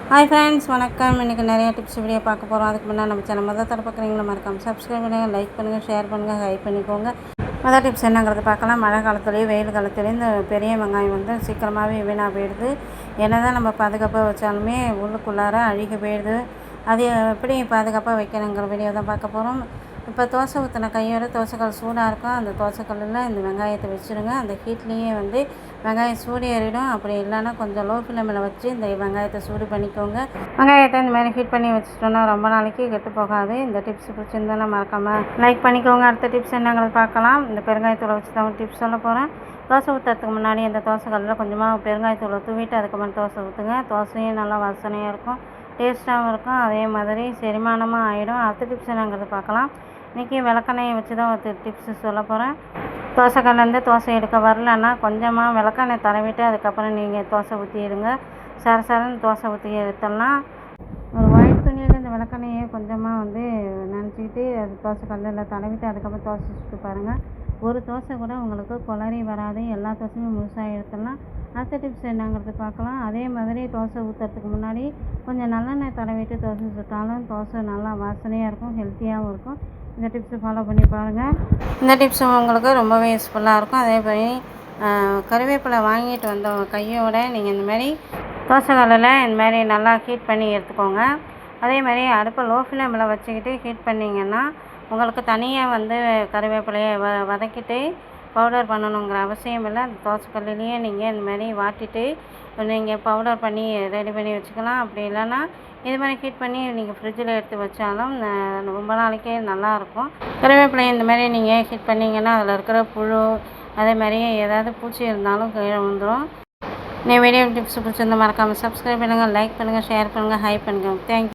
Hi friends, வணக்கம். இன்றைக்கி நிறைய டிப்ஸ் வீடியோ பார்க்க போகிறோம். அதுக்கு முன்னாடி நம்ம சேனல் மொதல் தடவை பார்க்குறீங்களா மறக்காமல் சப்ஸ்கிரைப் பண்ணுங்கள், லைக் பண்ணுங்கள், ஷேர் பண்ணுங்கள், ஹைப் பண்ணிக்கோங்க. மொதல் டிப்ஸ் என்னங்கிறது பார்க்கலாம். மழை காலத்துலேயும் வெயில் காலத்துலேயும் இந்த பெரிய வெங்காயம் வந்து சீக்கிரமாகவே வீணாக போயிடுது. என்ன தான் நம்ம பாதுகாப்பாக வச்சாலுமே உள்ளுக்குள்ளார அழுகி போயிடுது. அது எப்படி பாதுகாப்பாக வைக்கணுங்கிற வீடியோ தான் பார்க்க போகிறோம். இப்போ தோசை ஊற்றின கையோட தோசைக்கல் சூடாக இருக்கும். அந்த தோசைக்கல்லில் இந்த வெங்காயத்தை வச்சுருங்க. அந்த ஹீட்லேயே வந்து வெங்காயம் சூடு ஏறிடும். அப்படி இல்லைன்னா கொஞ்சம் லோ ஃப்ளேமில் வச்சு இந்த வெங்காயத்தை சூடு பண்ணிக்கோங்க. வெங்காயத்தை இந்த மாதிரி ஹீட் பண்ணி வச்சுட்டோன்னா ரொம்ப நாளைக்கு கெட்டு போகாது. இந்த டிப்ஸ் பிடிச்சிருந்தாலும் மறக்காமல் லைக் பண்ணிக்கோங்க. அடுத்த டிப்ஸ் என்னங்கிறது பார்க்கலாம். இந்த பெருங்காயத்தூளை வச்சு தான் டிப்ஸ் சொல்ல போகிறேன். தோசை ஊற்றுறதுக்கு முன்னாடி அந்த தோசைக்கல்லில் கொஞ்சமாக பெருங்காயத்தூளை தூவிட்டு அதுக்கப்புறம் தோசை ஊற்றுங்க. தோசையும் நல்லா வாசனையாக இருக்கும், டேஸ்ட்டாகவும் இருக்கும். அதே மாதிரி செரிமானமாக ஆகிடும். அடுத்த டிப்ஸ் என்னங்கிறது பார்க்கலாம். இன்றைக்கி விளக்கெண்ணெயை வச்சு தான் ஒரு டிப்ஸு சொல்ல போகிறேன். தோசைக்கல்லேருந்து தோசை எடுக்க வரலன்னா கொஞ்சமாக விளக்கெண்ணெய் தடவிட்டு அதுக்கப்புறம் நீங்கள் தோசை ஊற்றிடுங்க. சரசரன்னு தோசை ஊற்றி எடுத்துடலாம். ஒரு ஒயிட் துணியில் இந்த விளக்கெண்ணெயை கொஞ்சமாக வந்து நினச்சிக்கிட்டு அது தோசைக்கல்லில் தடவிட்டு அதுக்கப்புறம் தோசை சுட்டு பாருங்கள். ஒரு தோசை கூட உங்களுக்கு குளறி வராது. எல்லா தோசையும் முழுசாக எடுத்துடலாம். அடுத்த டிப்ஸ் என்னங்கிறது பார்க்கலாம். அதே மாதிரி தோசை ஊற்றுறதுக்கு முன்னாடி கொஞ்சம் நல்லெண்ணெய் தடவிட்டு தோசை சுட்டாலும் தோசை நல்லா வாசனையாக இருக்கும், ஹெல்த்தியாகவும் இருக்கும். இந்த டிப்ஸை ஃபாலோ பண்ணி பாருங்கள். இந்த டிப்ஸ் உங்களுக்கு ரொம்பவே யூஸ்ஃபுல்லாக இருக்கும். அதே மாதிரி கருவேப்பிலை வாங்கிட்டு வந்த கையோடு நீங்கள் இந்தமாரி தோசைக்கல்லில் இந்தமாரி நல்லா ஹீட் பண்ணி எடுத்துக்கோங்க. அதே மாதிரி அடுப்பை லோ ஃப்ளேமில் வச்சுக்கிட்டு ஹீட் பண்ணிங்கன்னா உங்களுக்கு தனியாக வந்து கருவேப்பிலையை வதக்கிட்டு பவுடர் பண்ணணுங்கிற அவசியம் இல்லை. அந்த தோசைக்கல்லையே நீங்கள் இந்தமாரி வாட்டிட்டு நீங்கள் பவுடர் பண்ணி ரெடி பண்ணி வச்சுக்கலாம். அப்படி இல்லைன்னா இது மாதிரி ஹீட் பண்ணி நீங்கள் ஃப்ரிட்ஜில் எடுத்து வச்சாலும் ரொம்ப நாளைக்கே நல்லாயிருக்கும். கருவேப்பிலை இந்த மாதிரி நீங்கள் ஹீட் பண்ணிங்கன்னா அதில் இருக்கிற புழு அதே மாதிரி ஏதாவது பூச்சி இருந்தாலும் கீழே வந்துடும். வீடியோ டிப்ஸ் பிடிச்சிருந்தால் மறக்காமல் சப்ஸ்கிரைப் பண்ணுங்கள், லைக் பண்ணுங்கள், ஷேர் பண்ணுங்கள், ஹைப் பண்ணுங்கள். தேங்க்யூ.